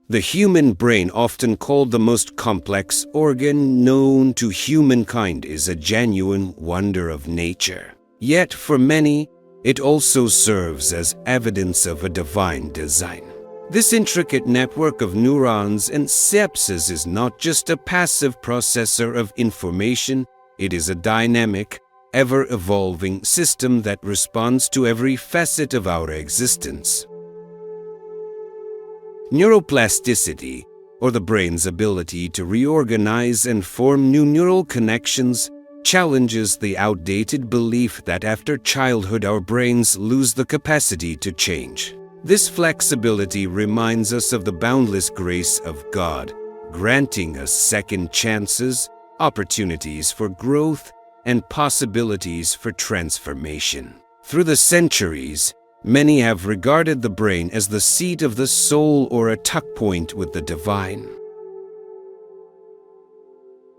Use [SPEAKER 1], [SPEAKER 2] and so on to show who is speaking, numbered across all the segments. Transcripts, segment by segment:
[SPEAKER 1] The human brain, often called the most complex organ known to humankind, is a genuine wonder of nature. Yet, for many, it also serves as evidence of a divine design. This intricate network of neurons and synapses is not just a passive processor of information, it is a dynamic, ever-evolving system that responds to every facet of our existence. Neuroplasticity, or the brain's ability to reorganize and form new neural connections, challenges the outdated belief that after childhood our brains lose the capacity to change. This flexibility reminds us of the boundless grace of God, granting us second chances, opportunities for growth, and possibilities for transformation. Through the centuries, many have regarded the brain as the seat of the soul or a tuckpoint with the divine.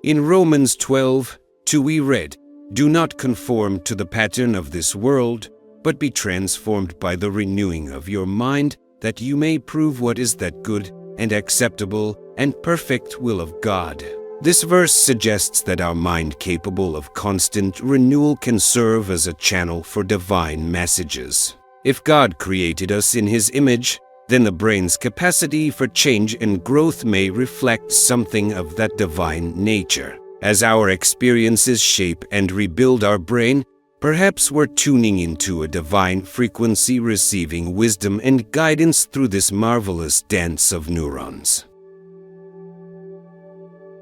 [SPEAKER 1] In Romans 12:2 we read, "Do not conform to the pattern of this world, but be transformed by the renewing of your mind, that you may prove what is that good and acceptable and perfect will of God." This verse suggests that our mind, capable of constant renewal, can serve as a channel for divine messages. If God created us in His image, then the brain's capacity for change and growth may reflect something of that divine nature. As our experiences shape and rebuild our brain, perhaps we're tuning into a divine frequency, receiving wisdom and guidance through this marvelous dance of neurons.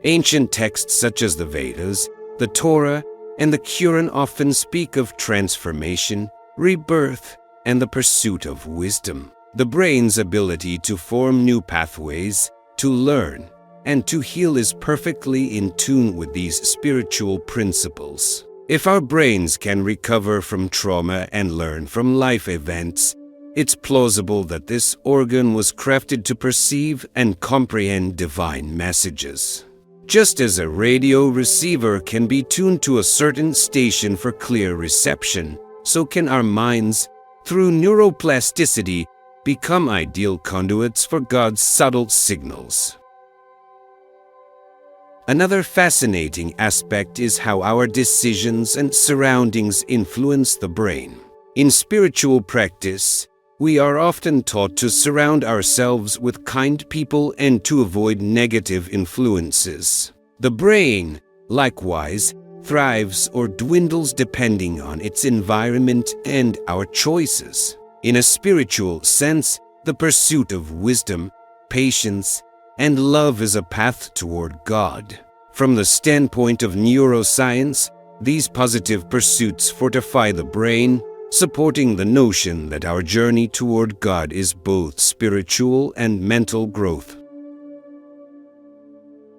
[SPEAKER 1] Ancient texts such as the Vedas, the Torah, and the Quran often speak of transformation, rebirth, and the pursuit of wisdom. The brain's ability to form new pathways, to learn, and to heal is perfectly in tune with these spiritual principles. If our brains can recover from trauma and learn from life events, it's plausible that this organ was crafted to perceive and comprehend divine messages. Just as a radio receiver can be tuned to a certain station for clear reception, so can our minds, through neuroplasticity, become ideal conduits for God's subtle signals. Another fascinating aspect is how our decisions and surroundings influence the brain. In spiritual practice, we are often taught to surround ourselves with kind people and to avoid negative influences. The brain, likewise, thrives or dwindles depending on its environment and our choices. In a spiritual sense, the pursuit of wisdom, patience, and love is a path toward God. From the standpoint of neuroscience, these positive pursuits fortify the brain, supporting the notion that our journey toward God is both spiritual and mental growth.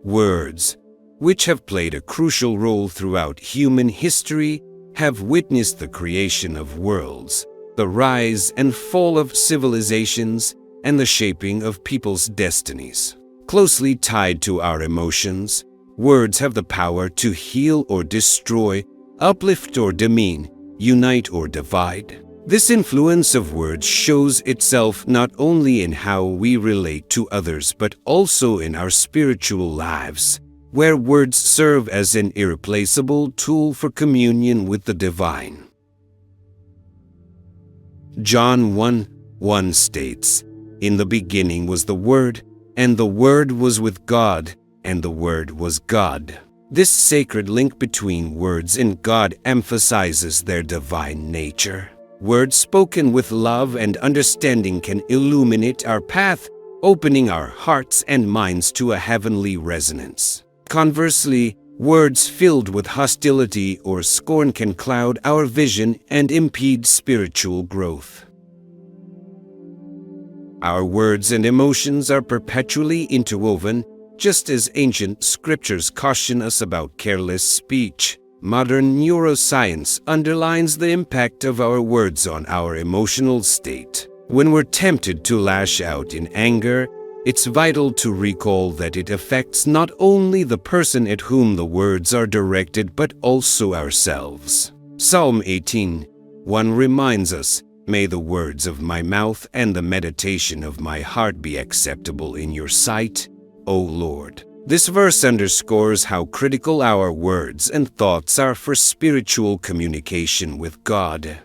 [SPEAKER 1] Words, which have played a crucial role throughout human history, have witnessed the creation of worlds, the rise and fall of civilizations, and the shaping of people's destinies. Closely tied to our emotions, words have the power to heal or destroy, uplift or demean, unite or divide. This influence of words shows itself not only in how we relate to others but also in our spiritual lives, where words serve as an irreplaceable tool for communion with the divine. John 1:1 states, "In the beginning was the Word, and the Word was with God, and the Word was God." This sacred link between words and God emphasizes their divine nature. Words spoken with love and understanding can illuminate our path, opening our hearts and minds to a heavenly resonance. Conversely, words filled with hostility or scorn can cloud our vision and impede spiritual growth. Our words and emotions are perpetually interwoven, just as ancient scriptures caution us about careless speech. Modern neuroscience underlines the impact of our words on our emotional state. When we're tempted to lash out in anger, it's vital to recall that it affects not only the person at whom the words are directed but also ourselves. Psalm 18:1 reminds us, May the words of my mouth and the meditation of my heart be acceptable in your sight, O Lord. This verse underscores how critical our words and thoughts are for spiritual communication with God.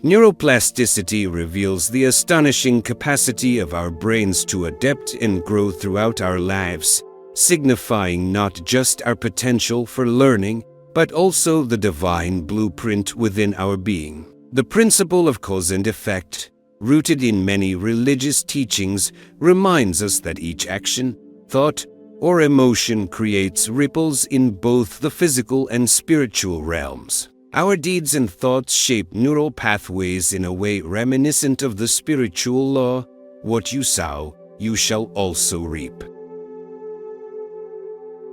[SPEAKER 1] Neuroplasticity reveals the astonishing capacity of our brains to adapt and grow throughout our lives, signifying not just our potential for learning, but also the divine blueprint within our being. The principle of cause and effect, rooted in many religious teachings, reminds us that each action, thought, or emotion creates ripples in both the physical and spiritual realms. Our deeds and thoughts shape neural pathways in a way reminiscent of the spiritual law, "What you sow, you shall also reap."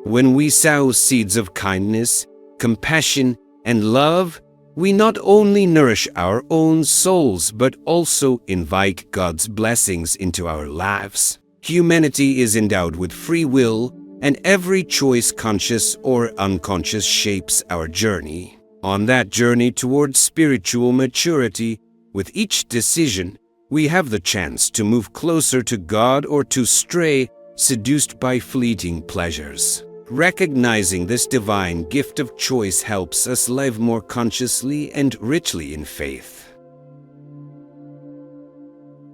[SPEAKER 1] When we sow seeds of kindness, compassion, and love, we not only nourish our own souls but also invite God's blessings into our lives. Humanity is endowed with free will, and every choice, conscious or unconscious, shapes our journey. On that journey towards spiritual maturity, with each decision, we have the chance to move closer to God or to stray, seduced by fleeting pleasures. Recognizing this divine gift of choice helps us live more consciously and richly in faith.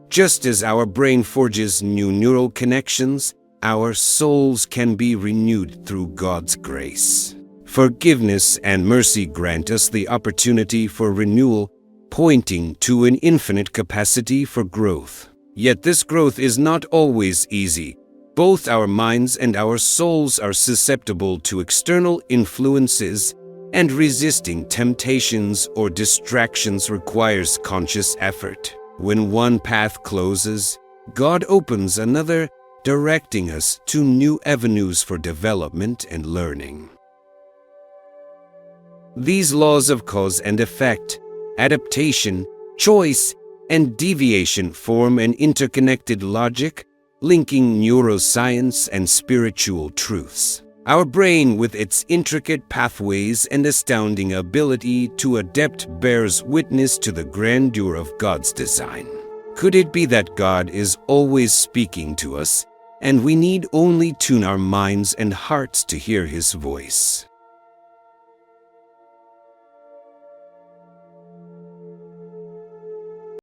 [SPEAKER 1] Just as our brain forges new neural connections, our souls can be renewed through God's grace. Forgiveness and mercy grant us the opportunity for renewal, pointing to an infinite capacity for growth. Yet this growth is not always easy. Both our minds and our souls are susceptible to external influences, and resisting temptations or distractions requires conscious effort. When one path closes, God opens another, directing us to new avenues for development and learning. These laws of cause and effect, adaptation, choice, and deviation form an interconnected logic, linking neuroscience and spiritual truths. Our brain, with its intricate pathways and astounding ability to adapt, bears witness to the grandeur of God's design. Could it be that God is always speaking to us, and we need only tune our minds and hearts to hear His voice?